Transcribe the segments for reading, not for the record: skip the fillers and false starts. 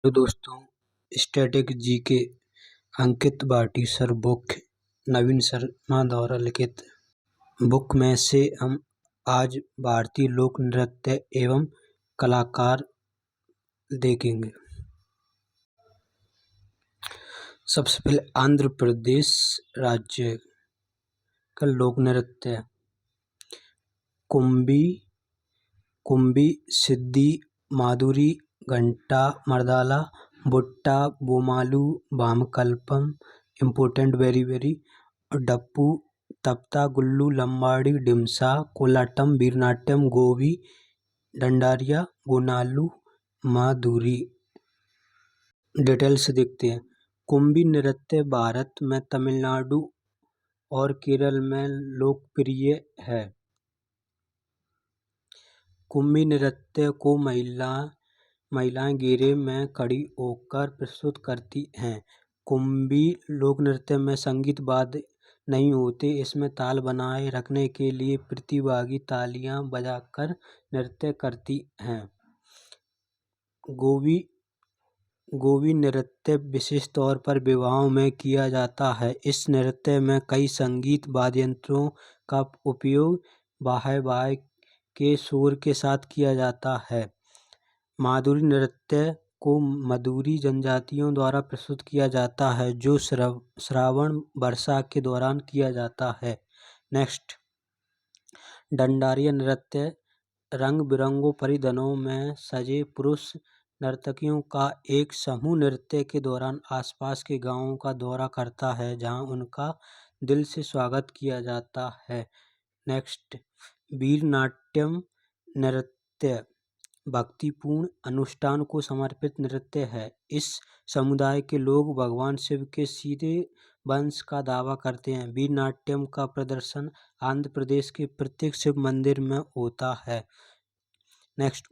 तो दोस्तों, static GK अंकित Bhati sir book नवीन शर्मा द्वारा लिखित बुक में से हम आज भारतीय लोक नृत्य एवं कलाकार देखेंगे। सबसे पहले आंध्र प्रदेश राज्य का लोक नृत्य कुंभी, सिद्धि, माधुरी, घंटा, मर्दाला, बुट्टा, बोमालू, भामकलपम, इम्पोर्टेंट वेरी डप्पू, तप्ता, गुल्लू, लंबाड़ी, डिमसा, कोलाटम, वीरनाट्यम, गोवी, डंडारिया, गोनालू, माधुरी। डिटेल्स देखते हैं। कुंभी नृत्य भारत में तमिलनाडु और केरल में लोकप्रिय है। कुंभी नृत्य को महिलाएं घेरे में खड़ी होकर प्रस्तुत करती हैं। कुंभी लोक नृत्य में संगीत वाद्य नहीं होते, इसमें ताल बनाए रखने के लिए प्रतिभागी तालियां बजाकर नृत्य करती हैं। गोवी नृत्य विशेष तौर पर विवाहों में किया जाता है। इस नृत्य में कई संगीत वाद्ययंत्रों का उपयोग बाह्य के शोर के साथ किया जाता है। माधुरी नृत्य को मधुरी जनजातियों द्वारा प्रस्तुत किया जाता है, जो श्रावण वर्षा के दौरान किया जाता है। नेक्स्ट, डंडारिया नृत्य रंग बिरंगों परिधानों में सजे पुरुष नर्तकियों का एक समूह नृत्य के दौरान आसपास के गांवों का दौरा करता है, जहां उनका दिल से स्वागत किया जाता है। नेक्स्ट, वीरनाट्यम नृत्य भक्तिपूर्ण अनुष्ठान को समर्पित नृत्य है। इस समुदाय के लोग भगवान शिव के सीधे वंश का दावा करते हैं। वीरनाट्यम का प्रदर्शन आंध्र प्रदेश के प्रत्येक शिव मंदिर में होता है। नेक्स्ट,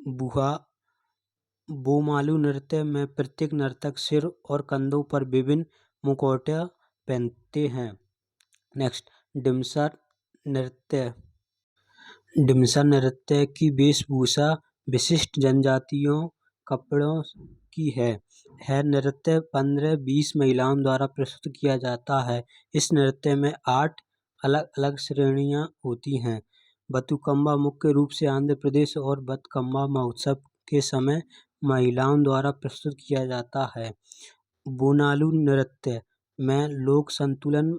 बोमालू नृत्य में प्रत्येक नर्तक सिर और कंधों पर विभिन्न मुखौटे पहनते हैं। नेक्स्ट, डिमसा नृत्य की वेशभूषा विशिष्ट जनजातियों कपड़ों की है। नृत्य 15-20 महिलाओं द्वारा प्रस्तुत किया जाता है। इस नृत्य में 8 अलग अलग श्रेणियां होती हैं। बतुकम्मा मुख्य रूप से आंध्र प्रदेश और बतकम्मा महोत्सव के समय महिलाओं द्वारा प्रस्तुत किया जाता है। बोनालू नृत्य में लोक संतुलन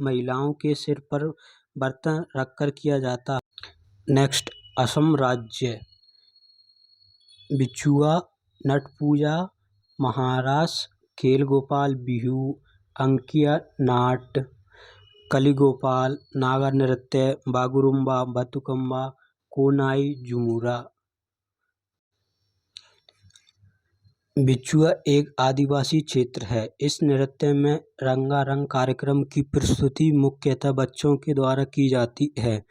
महिलाओं के सिर पर बर्तन रखकर किया जाता है। नेक्स्ट, असम राज्य बिछुआ, नट पूजा, महारास, खेल गोपाल, बिहू, अंकिया नाट, कलिगोपाल, नागा नृत्य, बागुरुम्बा, बतुकम्मा, कोनाई, झुमुरा। बिछुआ एक आदिवासी क्षेत्र है। इस नृत्य में रंगारंग कार्यक्रम की प्रस्तुति मुख्यतः बच्चों के द्वारा की जाती है।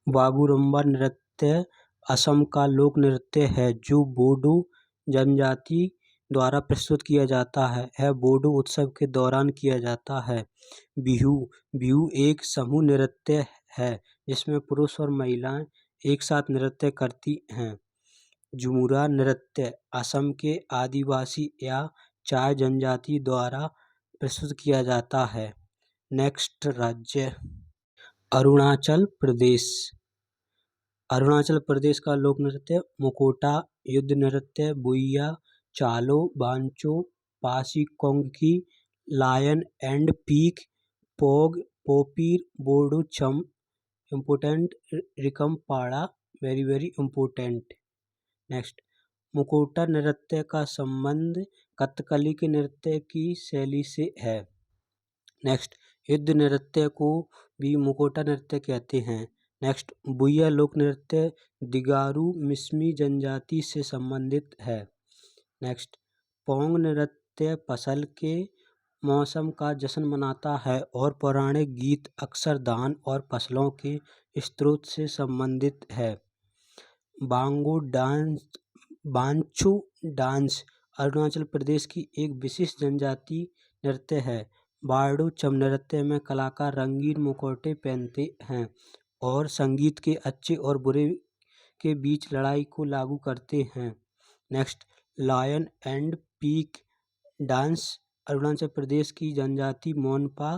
बागुरुम्बा नृत्य असम का लोक नृत्य है, जो बोडो जनजाति द्वारा प्रस्तुत किया जाता है। यह बोडो उत्सव के दौरान किया जाता है। बिहू एक समूह नृत्य है, जिसमें पुरुष और महिलाएं एक साथ नृत्य करती हैं। झुमुरा नृत्य असम के आदिवासी या चाय जनजाति द्वारा प्रस्तुत किया जाता है। नेक्स्ट राज्य अरुणाचल प्रदेश। अरुणाचल प्रदेश का लोक नृत्य मुकोटा, युद्ध नृत्य Buiya, Chalo, Wancho, Pasi Kongki, lion and peak, Pog, Popir, Bardo Chham, important रिकम पाड़ा, वेरी इम्पोर्टेंट। नेक्स्ट, मुकोटा नृत्य का संबंध कथकली के नृत्य की शैली से है। नेक्स्ट, युद्ध नृत्य को भी मुकोटा नृत्य कहते हैं। नेक्स्ट, बुइया लोक नृत्य दिगारू मिसमी जनजाति से संबंधित है। नेक्स्ट, पोंग नृत्य फसल के मौसम का जश्न मनाता है और पौराणिक गीत अक्सर धान और फसलों के स्रोत से संबंधित है। बांचो डांस अरुणाचल प्रदेश की एक विशिष्ट जनजाति नृत्य है। बारडो चम नृत्य में कलाकार रंगीन मुखौटे पहनते हैं और संगीत के अच्छे और बुरे के बीच लड़ाई को लागू करते हैं। Next, lion and peak dance Arunachal Pradesh की जनजाति मोनपा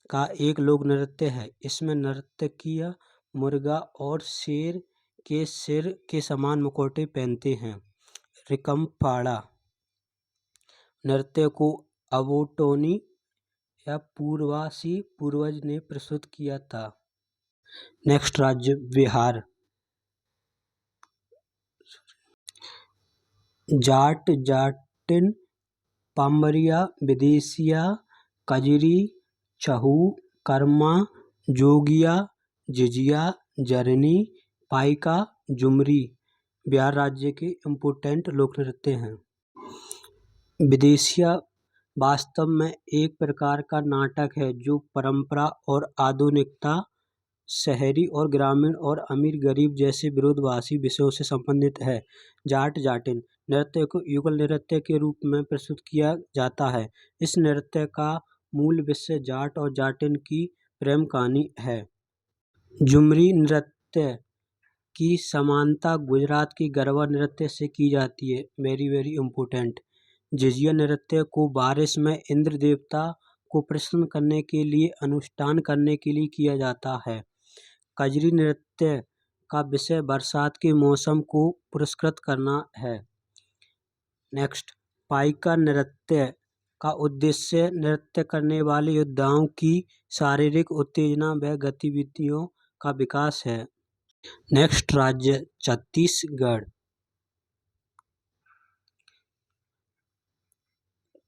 का एक लोक नृत्य है। इसमें नर्तकियां मुर्गा और शेर के सिर के समान मुखौटे पहनते हैं। रिकम्फाड़ा नृत्य को अबोटोनी या पूर्वासी पूर्वज ने प्रस्तुत किया था। नेक्स्ट राज्य बिहार। जाट जाटिन पाम्बरिया विदेशिया कजरी चहू कर्मा जोगिया जिजिया जरनी पाइका झुमरी बिहार राज्य के इम्पोर्टेंट लोक नृत्य हैं। विदेशिया वास्तव में एक प्रकार का नाटक है जो परंपरा और आधुनिकता, शहरी और ग्रामीण और अमीर गरीब जैसे विरोधाभासी विषयों से संबंधित है। जाट जाटिन नृत्य को युगल नृत्य के रूप में प्रस्तुत किया जाता है। इस नृत्य का मूल विषय जाट और जाटिन की प्रेम कहानी है। झुमरी नृत्य की समानता गुजरात की गरबा नृत्य से की जाती है। Very very important. जिजिया नृत्य को बारिश में इंद्र देवता को प्रसन्न करने के लिए अनुष्ठान करने के लिए किया जाता है। कजरी नृत्य का विषय बरसात के मौसम को पुरस्कृत करना है। नेक्स्ट पाइका नृत्य का उद्देश्य नृत्य करने वाले योद्धाओं की शारीरिक उत्तेजना व गतिविधियों का विकास है। नेक्स्ट राज्य छत्तीसगढ़।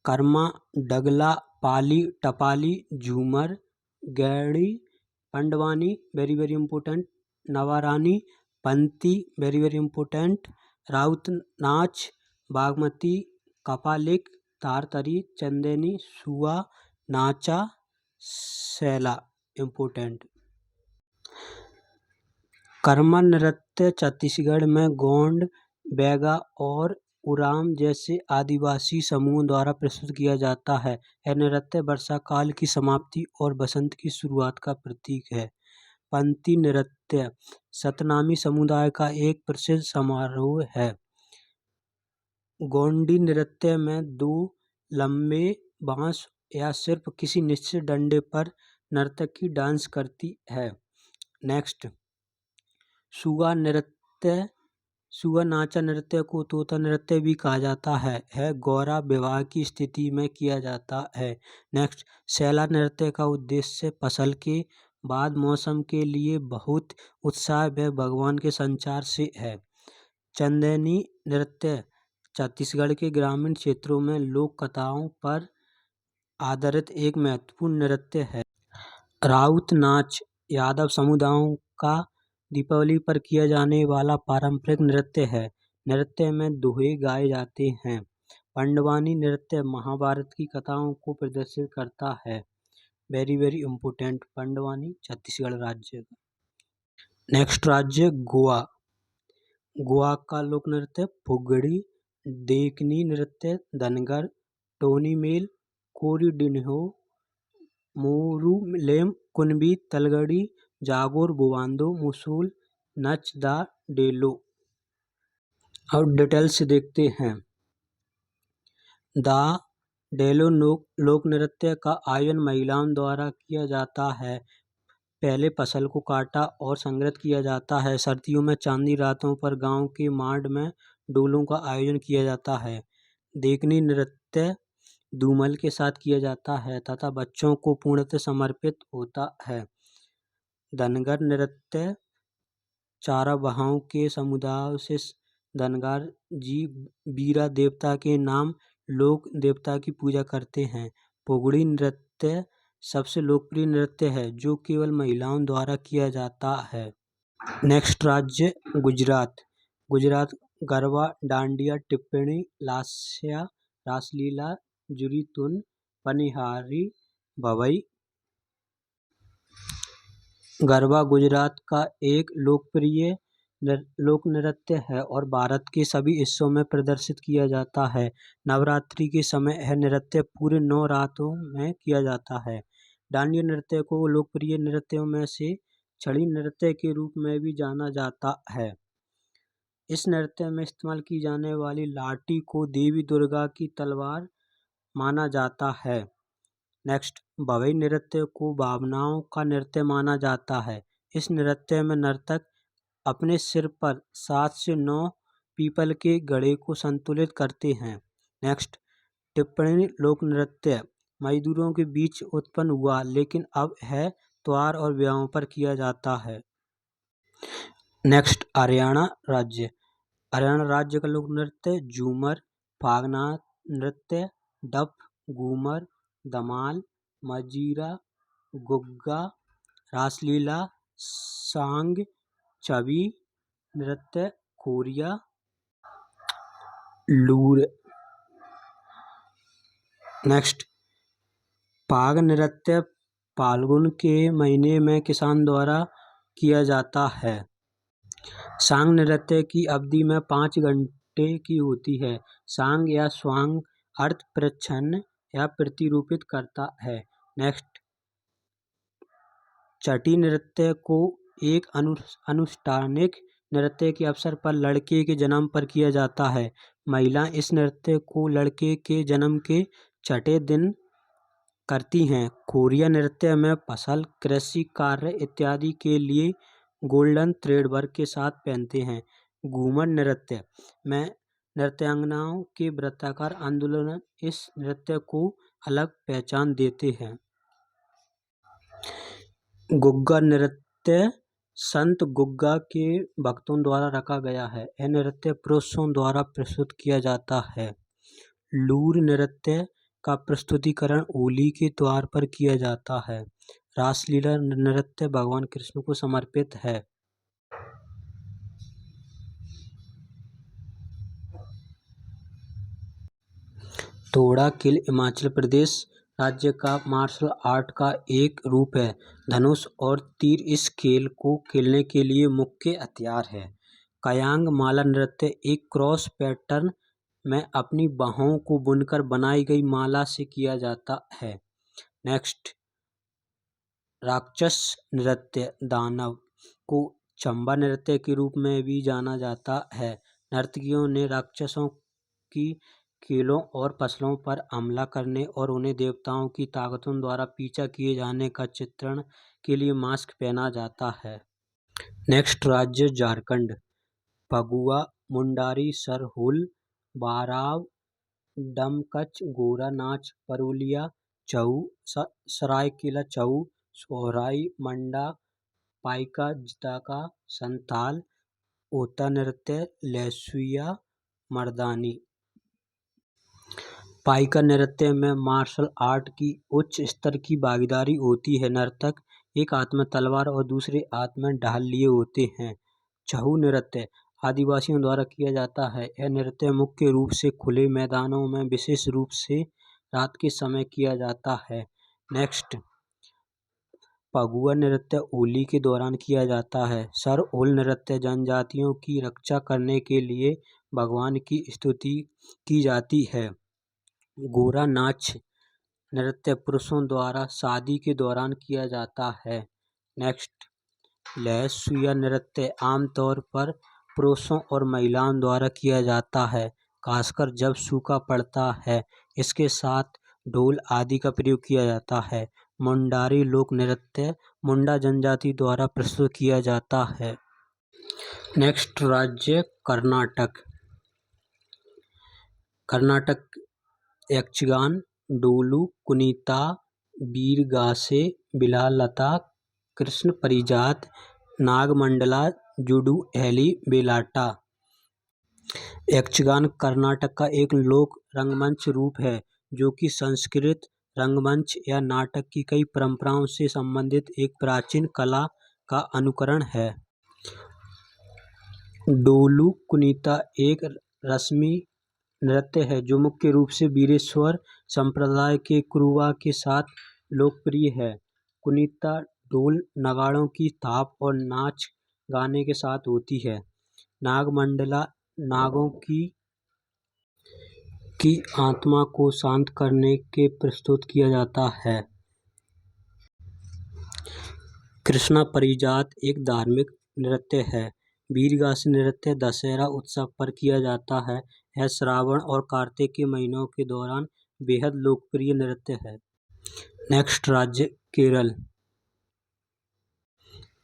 कर्मा डगला पाली टपाली झूमर गैड़ी Pandavani very very important नवारानी पंती very very important Raut नाच बागमती कपालिक तारतरी चंदेनी सुआ नाचा सैला इम्पोर्टेंट। कर्मा नृत्य छत्तीसगढ़ में गोंड बैगा और उराम जैसे आदिवासी समूहों द्वारा प्रस्तुत किया जाता है। यह नृत्य वर्षा काल की समाप्ति और बसंत की शुरुआत का प्रतीक है। पंती नृत्य सतनामी समुदाय का एक प्रसिद्ध समारोह है। गोंडी नृत्य में दो लंबे बांस या सिर्फ किसी निश्चित डंडे पर नर्तकी डांस करती है। नेक्स्ट सुगा नृत्य सुगा नाचा नृत्य को तोता नृत्य भी कहा जाता है। यह गौरा विवाह की स्थिति में किया जाता है। नेक्स्ट सैला नृत्य का उद्देश्य फसल के बाद मौसम के लिए बहुत उत्साह व भगवान के संचार से है। चंदेनी नृत्य छत्तीसगढ़ के ग्रामीण क्षेत्रों में लोक कथाओं पर आधारित एक महत्वपूर्ण नृत्य है। राउत नाच यादव समुदायों का दीपावली पर किया जाने वाला पारंपरिक नृत्य है। नृत्य में दोहे गाए जाते हैं। पंडवानी नृत्य महाभारत की कथाओं को प्रदर्शित करता है। Very very important Pandavani Chhattisgarh राज्य। नेक्स्ट राज्य गोवा। गोवा का लोक नृत्य फुगड़ी देखनी नृत्य धनगर टोनी मेल कोरी डिन्हो मोरूलेम कुनबी तलगड़ी जागोर बुवांदो मुसूल नच दा डेलो। और डिटेल्स देखते हैं। दा डेलो लोक नृत्य का आयोजन महिलाओं द्वारा किया जाता है। पहले फसल को काटा और संग्रहित किया जाता है। सर्दियों में चांदी रातों पर गांव के मार्ग में डोलों का आयोजन किया जाता है। देखनी नृत्य धूमल के साथ किया जाता है तथा बच्चों को पूर्णतः समर्पित होता है। धनगर नृत्य चारागाहों के समुदायों से धनगर जी बीरा देवता के नाम लोक देवता की पूजा करते हैं। फुगड़ी नृत्य सबसे लोकप्रिय नृत्य है जो केवल महिलाओं द्वारा किया जाता है। नेक्स्ट राज्य गुजरात। गुजरात गरबा डांडिया टिप्पणी लास्या रासलीला जुरी तुन पनिहारी भवई। गरबा गुजरात का एक लोकप्रिय लोक नृत्य है और भारत के सभी हिस्सों में प्रदर्शित किया जाता है। नवरात्रि के समय यह नृत्य पूरे 9 रातों में किया जाता है। डांडिया नृत्य को लोकप्रिय नृत्यों में से छड़ी नृत्य के रूप में भी जाना जाता है। इस नृत्य में इस्तेमाल की जाने वाली लाठी को देवी दुर्गा की तलवार माना जाता है। नेक्स्ट, भवई नृत्य को भावनाओं का नृत्य माना जाता है। इस नृत्य में नर्तक अपने सिर पर 7 से 9 पीपल के घड़े को संतुलित करते हैं। नेक्स्ट, टिप्पणी लोक नृत्य मजदूरों के बीच उत्पन्न हुआ, लेकिन अब है त्योहार और विवाहों पर किया जाता है। नेक्स्ट, हरियाणा राज्य। हरियाणा राज्य का लोक नृत्य झूमर, फागनाथ नृत्य, डफ, घूमर, धमाल, मजीरा, गुग्गा, रासलीला, सांग, छवि नृत्य, खोरिया, लूर। नेक्स्ट, फाग नृत्य फाल्गुन के महीने में किसान द्वारा किया जाता है। सांग नृत्य की अवधि में 5 घंटे की होती है। सांग या स्वांग अर्थ प्रच्छन्न या प्रतिरूपित करता है। नेक्स्ट, छठी नृत्य को एक अनुष्ठानिक नृत्य के अवसर पर लड़के के जन्म पर किया जाता है। महिलाएं इस नृत्य को लड़के के जन्म के छठे दिन करती हैं। खोरिया नृत्य में फसल, कृषि कार्य इत्यादि के लिए गोल्डन थ्रेड वर्क के साथ पहनते हैं। घूमर नृत्य में नृत्यांगनाओं के वृत्ताकार आंदोलन इस नृत्य को अलग पहचान देते हैं। गुग्गा नृत्य संत गुग्गा के भक्तों द्वारा रखा गया है। यह नृत्य पुरुषों द्वारा प्रस्तुत किया जाता है। लूर नृत्य का प्रस्तुतिकरण होली के त्योहार पर किया जाता है। रासलीला नृत्य भगवान कृष्ण को समर्पित है। तोड़ा किल हिमाचल प्रदेश राज्य का मार्शल आर्ट का एक रूप है। धनुष और तीर इस खेल को खेलने के लिए मुख्य हथियार है। कयांग माला नृत्य एक क्रॉस पैटर्न में अपनी बाहों को बुनकर बनाई गई माला से किया जाता है। नेक्स्ट, राक्षस नृत्य दानव को चंबा नृत्य के रूप में भी जाना जाता है। नर्तकियों ने राक्षसों की खेलों और फसलों पर हमला करने और उन्हें देवताओं की ताकतों द्वारा पीछा किए जाने का चित्रण के लिए मास्क पहना जाता है। नेक्स्ट, राज्य झारखंड। फगुआ, मुंडारी, सरहुल, बाराव, डमकच, गोरा नाच, परुलिया, छऊ, सरायकेला छऊ, सोहराई, मंडा, पाइका, जिताका, संताल, ओता नृत्य, लेसुइया, मर्दानी। पाइका नृत्य में मार्शल आर्ट की उच्च स्तर की भागीदारी होती है। नर्तक एक हाथ में तलवार और दूसरे हाथ में ढाल लिए होते हैं। छऊ नृत्य आदिवासियों द्वारा किया जाता है। यह नृत्य मुख्य रूप से खुले मैदानों में विशेष रूप से रात के समय किया जाता है। नेक्स्ट, फगुआ नृत्य होली के दौरान किया जाता है। सरहुल नृत्य जनजातियों की रक्षा करने के लिए भगवान की स्तुति की जाती है। गोरा नाच नृत्य पुरुषों द्वारा शादी के दौरान किया जाता है। नेक्स्ट, लेसुइया नृत्य आमतौर पर पुरुषों और महिलाओं द्वारा किया जाता है, खासकर जब सूखा पड़ता है। इसके साथ ढोल आदि का प्रयोग किया जाता है। मुंडारी लोक नृत्य मुंडा जनजाति द्वारा प्रस्तुत किया जाता है। नेक्स्ट, राज्य कर्नाटक। कर्नाटक यक्षगान, डोलू, कुनीता, वीरगासे, बिलालता, कृष्ण परिजात, नागमंडला, जुडू, हेली, बेलाटा। यक्षगान कर्नाटक का एक लोक रंगमंच रूप है जो कि संस्कृत रंगमंच या नाटक की कई परंपराओं से संबंधित एक प्राचीन कला का अनुकरण है। डोलू कुनीता एक रस्मी नृत्य है जो मुख्य रूप से वीरेश्वर संप्रदाय के कुरुवा के साथ लोकप्रिय है। कुनीता ढोल, नगाड़ों की थाप और नाच गाने के साथ होती है। नागमंडला नागों की आत्मा को शांत करने के प्रस्तुत किया जाता है। कृष्णा परिजात एक धार्मिक नृत्य है वीरगासे नृत्य दशहरा उत्सव पर किया जाता है। यह श्रावण और कार्तिक के महीनों के दौरान बेहद लोकप्रिय नृत्य है। नेक्स्ट राज्य केरल।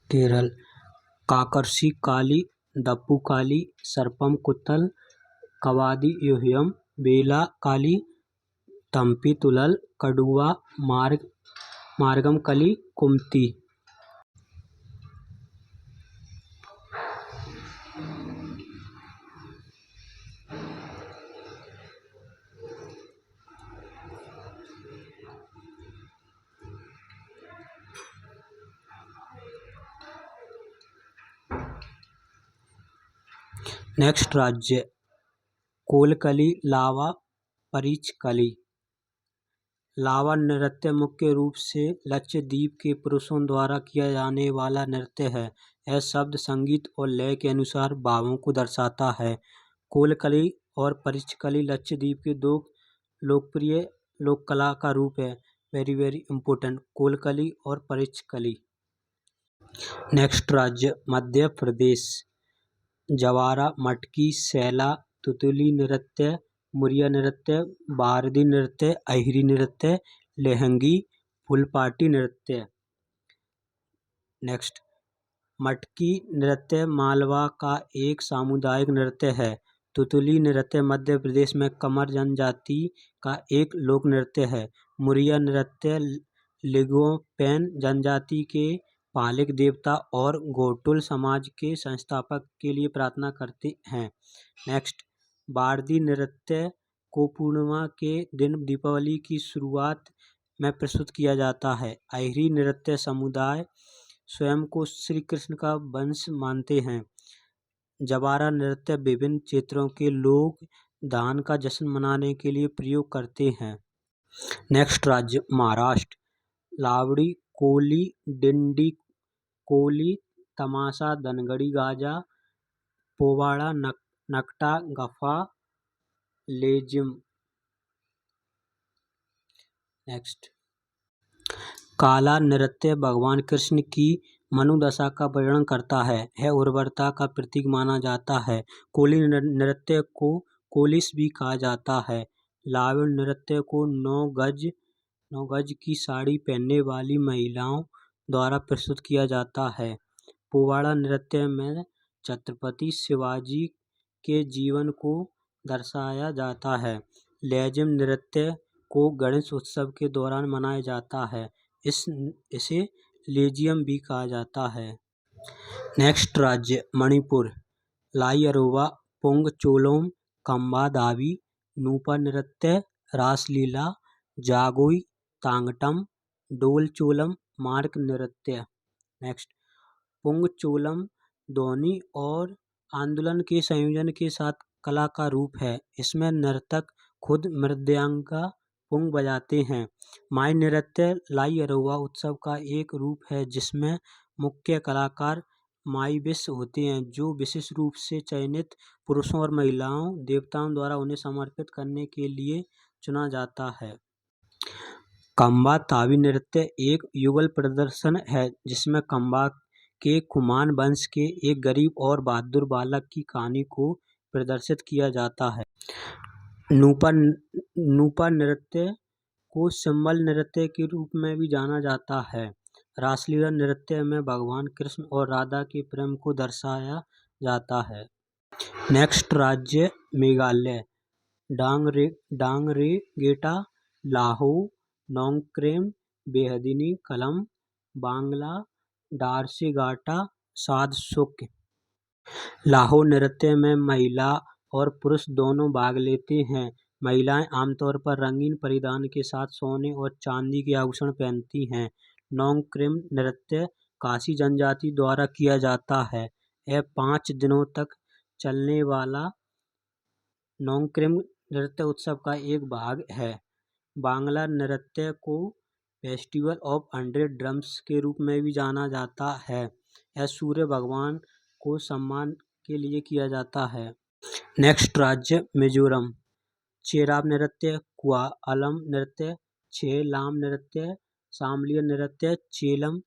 केरल काकरसी काली, दप्पू काली, सर्पम कुत्तल, कवादी यूहियम, बेला काली, तंपी तुलल, कड़ुआ मार्गम कली, कुमती। नेक्स्ट राज्य कोलकली लावा परिचकली। लावा नृत्य मुख्य रूप से लक्षद्वीप के पुरुषों द्वारा किया जाने वाला नृत्य है। यह शब्द संगीत और लय के अनुसार भावों को दर्शाता है। कोलकली और परिचकली लक्षद्वीप के दो लोकप्रिय लोक कला का रूप है। वेरी वेरी इम्पोर्टेंट कोलकली और परिचकली। नेक्स्ट राज्य मध्य प्रदेश। जवारा, मटकी, सैला, तुतुली नृत्य, मुरिया नृत्य, बारदी नृत्य, अहिरी नृत्य, लहंगी, फुलपाटी नृत्य। नेक्स्ट मटकी नृत्य मालवा का एक सामुदायिक नृत्य है। तुतुली नृत्य मध्य प्रदेश में कमर जनजाति का एक लोक नृत्य है। मुरिया नृत्य लिगोपेन जनजाति के पालिक देवता और घोटुल समाज के संस्थापक के लिए प्रार्थना करते हैं। नेक्स्ट बारदी नृत्य को पूर्णिमा के दिन दीपावली की शुरुआत में प्रस्तुत किया जाता है। अहिरी नृत्य समुदाय स्वयं को श्री कृष्ण का वंश मानते हैं। जवारा नृत्य विभिन्न क्षेत्रों के लोग दान का जश्न मनाने के लिए प्रयोग करते हैं। नेक्स्ट राज्य महाराष्ट्र। लावड़ी, कोली, डिंडी कोली, तमाशा, धनगड़ी गाजा, पोवाड़ा, नकटा, गफा, लेजिम। नेक्स्ट काला नृत्य भगवान कृष्ण की मनोदशा का वर्णन करता है। यह उर्वरता का प्रतीक माना जाता है। कोली नृत्य को कोलिस भी कहा जाता है। लावड़ नृत्य को 9 गज की साड़ी पहनने वाली महिलाओं द्वारा प्रस्तुत किया जाता है। पोवाड़ा नृत्य में छत्रपति शिवाजी के जीवन को दर्शाया जाता है। लेजिम नृत्य को गणेश उत्सव के दौरान मनाया जाता है। इसे लेजियम भी कहा जाता है। नेक्स्ट राज्य मणिपुर। लाई अरोवा, पुंग चोलोम, कंबा दावी, नूपा नृत्य, रासलीला, जागोई, तांगटम, डोल चोलम, मार्क नृत्य। नेक्स्ट पुंग चोलम ध्वनि और आंदोलन के संयोजन के साथ कला का रूप है। इसमें नर्तक खुद मृदंगा पुंग बजाते हैं। माई नृत्य लाई अरोवा उत्सव का एक रूप है जिसमें मुख्य कलाकार माईबिस होते हैं जो विशेष रूप से चयनित पुरुषों और महिलाओं देवताओं द्वारा उन्हें समर्पित करने के लिए चुना जाता है। कंबा तावी नृत्य एक युगल प्रदर्शन है जिसमें कंबा के कुमान वंश के एक गरीब और बहादुर बालक की कहानी को प्रदर्शित किया जाता है। नूपा नृत्य को सिंबल नृत्य के रूप में भी जाना जाता है। रासलीला नृत्य में भगवान कृष्ण और राधा के प्रेम को दर्शाया जाता है। नेक्स्ट राज्य मेघालय। डांगरेगेटा, लाहो, नोंगक्रेम, बेहदिनी कलम, बांग्ला, डारसेगाटा, सादसुक। लाहो नृत्य में महिला और पुरुष दोनों भाग लेते हैं। महिलाएं आमतौर पर रंगीन परिधान के साथ सोने और चांदी के आभूषण पहनती हैं। नोंगक्रेम नृत्य खासी जनजाति द्वारा किया जाता है। यह 5 दिनों तक चलने वाला नोंगक्रेम नृत्य उत्सव का एक भाग है। बांग्ला नृत्य को फेस्टिवल ऑफ 100 ड्रम्स के रूप में भी जाना जाता है। यह सूर्य भगवान को सम्मान के लिए किया जाता है। नेक्स्ट राज्य मिजोरम। चेराब नृत्य, कुआलम नृत्य, छेलाम नृत्य, सामलिया नृत्य, चेलम,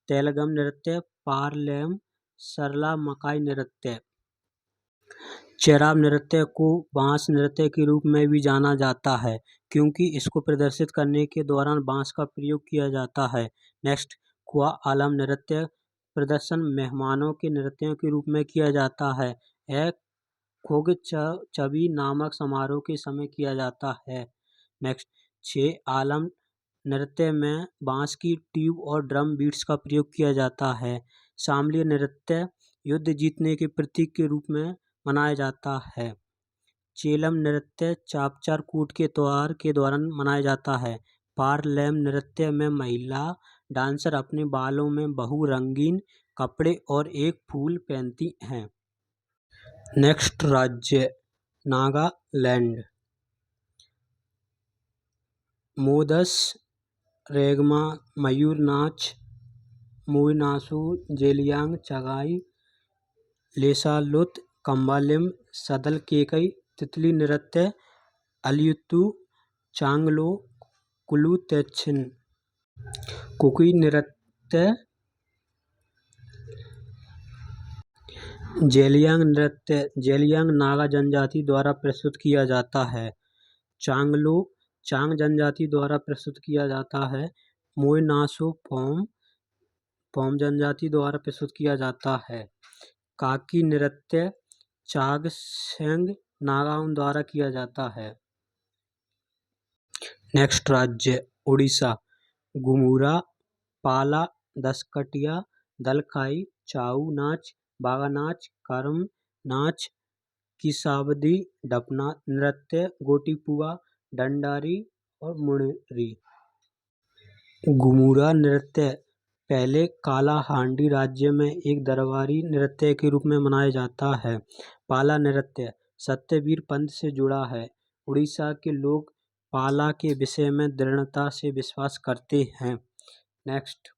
तेलगम नृत्य, पारलेम सरला मकाई नृत्य। चेराव नृत्य को बांस नृत्य के रूप में भी जाना जाता है क्योंकि इसको प्रदर्शित करने के दौरान बांस का प्रयोग किया जाता है। नेक्स्ट, खुआ आलम नृत्य प्रदर्शन मेहमानों के नृत्यों के रूप में किया जाता है। यह खोग चबी नामक समारोह के समय किया जाता है। नेक्स्ट, छह आलम नृत्य में बांस की ट्यूब और ड्रम बीट्स का प्रयोग किया जाता है। शामलीय नृत्य युद्ध जीतने के प्रतीक के रूप में मनाया जाता है। चेलम नृत्य चापचार कूट के त्योहार के दौरान मनाया जाता है। पारलैम नृत्य में महिला डांसर अपने बालों में बहु रंगीन कपड़े और एक फूल पहनती हैं। नेक्स्ट राज्य नागालैंड। मोदस, रेगमा, मयूर नाच, मोइनासू, जेलियांग, चगाई, लेसालुत, कंबालिम, सदल केकई, तितली नृत्य, अलियुत्तु, चांगलो, कुलू तेच्छिन। कुकी नृत्य, जेलियांग नृत्य जेलियांग नागा जनजाति द्वारा प्रस्तुत किया जाता है। चांगलो चांग जनजाति द्वारा प्रस्तुत किया जाता है। मोइनासू फोम जनजाति द्वारा प्रस्तुत किया जाता है। काकी नृत्य चागसेंग नागाओं द्वारा किया जाता है। नेक्स्ट राज्य उड़ीसा। घुमुरा, पाला, दसकटिया, दलखाई, चाऊ नाच, बागा नाच, करम नाच, किसावदी, डपना नृत्य, गोटीपुआ, डंडारी और मुंडरी। घुमुरा नृत्य पहले कालाहांडी राज्य में एक दरबारी नृत्य के रूप में मनाया जाता है। पाला नृत्य सत्यवीर पंथ से जुड़ा है। उड़ीसा के लोग पाला के विषय में दृढ़ता से विश्वास करते हैं। नेक्स्ट,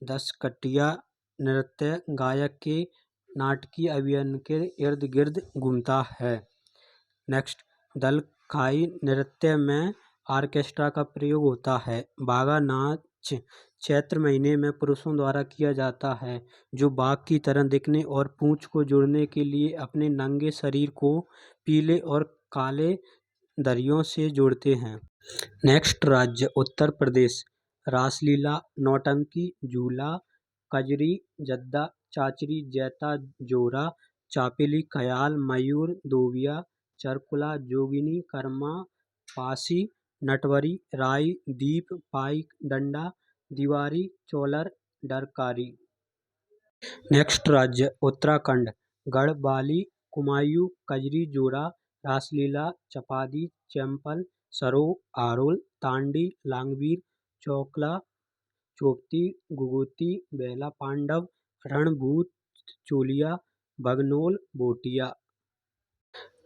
दसकटिया नृत्य गायक के नाटकीय अभिनय के इर्द गिर्द घूमता है। नेक्स्ट, दलखाई नृत्य में ऑर्केस्ट्रा का प्रयोग होता है। बागा नाच चैत्र महीने में पुरुषों द्वारा किया जाता है जो बाघ की तरह दिखने और पूंछ को जोड़ने के लिए अपने नंगे शरीर को पीले और काले दरियों से जोड़ते हैं। नेक्स्ट राज्य उत्तर प्रदेश। रासलीला, नौटंकी, झूला, कजरी, जद्दा, चाचरी, जैता, जोरा, चापेली, खयाल, मयूर, दोबिया, चरकुला, जोगिनी, कर्मा, पासी, नटवरी, राई, दीप, पाइक, डंडा, दीवारी, चोलर, डरकारी। नेक्स्ट राज्य उत्तराखंड। गढ़वाली, कुमायूं, कजरी, जोरा, रासलीला, चपादी, चैंपल, सरो, आरोल, तांडी, लांगवीर, चौकला, चोपती, गुगुती, बेला पांडव, रणभूत, चोलिया, बगनोल, बोटिया।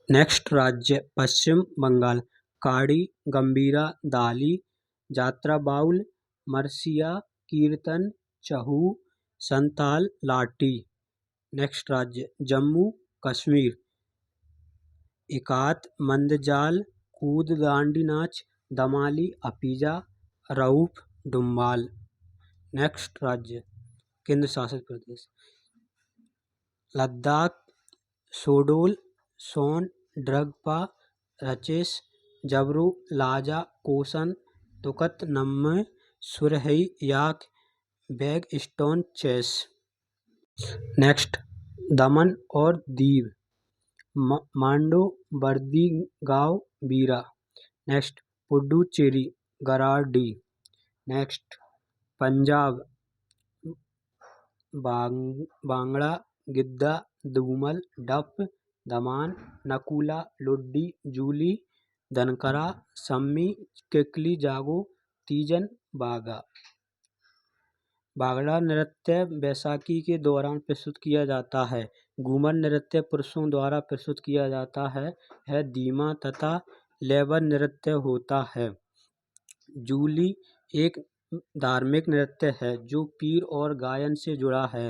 नेक्स्ट राज्य पश्चिम बंगाल। काड़ी, गंभीरा, दाली, जात्रा बाउल, मरसिया, कीर्तन, चहू, संताल, लाठी। नेक्स्ट राज्य जम्मू कश्मीर। इकात, मंदजाल, कूद दांडी नाच, दमाली, अपीजा, रऊफ, डुम्बाल। नेक्स्ट राज्य केंद्र शासित प्रदेश लद्दाख। शोडोल, सोन, ड्रगपा, रचेस, जबरू, लाजा, कोसन, तुकत, नम्मे, सुरहई, याक, बैग स्टोन, चेस। नेक्स्ट दमन और दीव। मांडो, बर्दी गांव, बीरा। नेक्स्ट पुडुचेरी, गराडी। नेक्स्ट पंजाब, बांगड़ा, गिद्दा, दूमल, डफ, दमान, नकूला, लुड्डी, जूली, दनकरा, सम्मी, किकली, जागो, तीजन, बागा। बागड़ा नृत्य बैसाखी के दौरान प्रस्तुत किया जाता है। घूमर नृत्य पुरुषों द्वारा प्रस्तुत किया जाता है। यह धीमा तथा लयबद्ध नृत्य होता है। जूली एक धार्मिक नृत्य है जो पीर और गायन से जुड़ा है।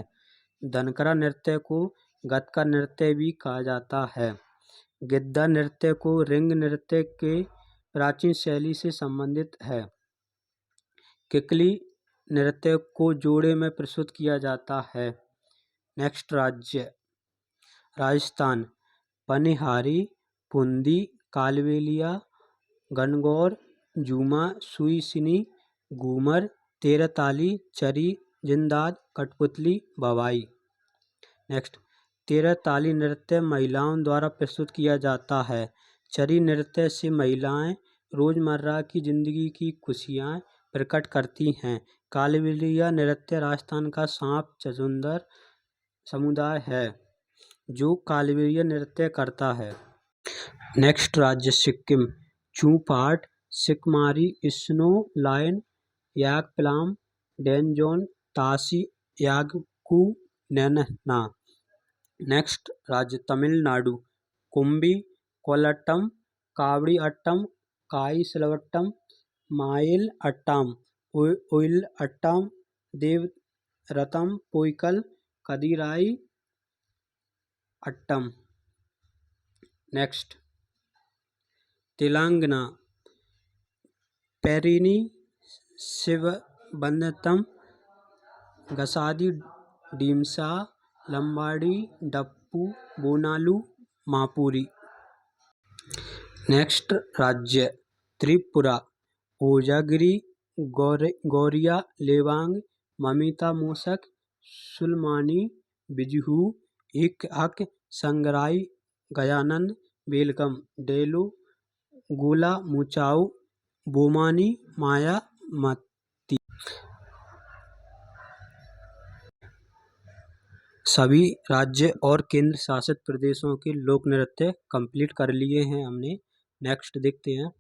धनकरा नृत्य को गतका नृत्य भी कहा जाता है। गिद्दा नृत्य को रिंग नृत्य के प्राचीन शैली से संबंधित है। किकली नृत्य को जोड़े में प्रस्तुत किया जाता है। नेक्स्ट राज्य राजस्थान, पनिहारी, पुंदी, कालबेलिया, गणगौर, झूमा, सुईसिनी, घूमर, तेरताली, चरी, जिंदाल, कठपुतली, भवाई। नेक्स्ट तेरताली नृत्य महिलाओं द्वारा प्रस्तुत किया जाता है। चरी नृत्य से महिलाएं रोजमर्रा की जिंदगी की खुशियां प्रकट करती हैं। कालबेलिया नृत्य राजस्थान का सांप चुंदर समुदाय है जो कालबेलिया नृत्य करता है। नेक्स्ट राज्य Sikkim, Chu Faat, Sikmari, snow lion, Yakplam, Denzong, Tashi, Yagku, Naina. Next राज्य तमिलनाडु, कुंबी, कोलट्टम, कावड़ी अट्टम, काई सिलवट्टम, माइल अट्टम, उइल अट्टम, देवरतम, पोइकल, कदीराई अट्टम। नेक्स्ट तेलंगाना, पेरिनी, शिवबंदतम, गसादी, डीमसा, लंबाड़ी, डप्पू, बोनालू, मापुरी। नेक्स्ट राज्य त्रिपुरा, ओजागिरी, गौरिया, लेवांग, ममिता मोसक, सुलमानी, बिजहू, इक, संगराई, गजानंद, वेलकम, डेलो, गोला, मुचाऊ, बोमानी, माया मती। सभी राज्य और केंद्र शासित प्रदेशों के लोक नृत्य कंप्लीट कर लिए हैं हमने। नेक्स्ट देखते हैं।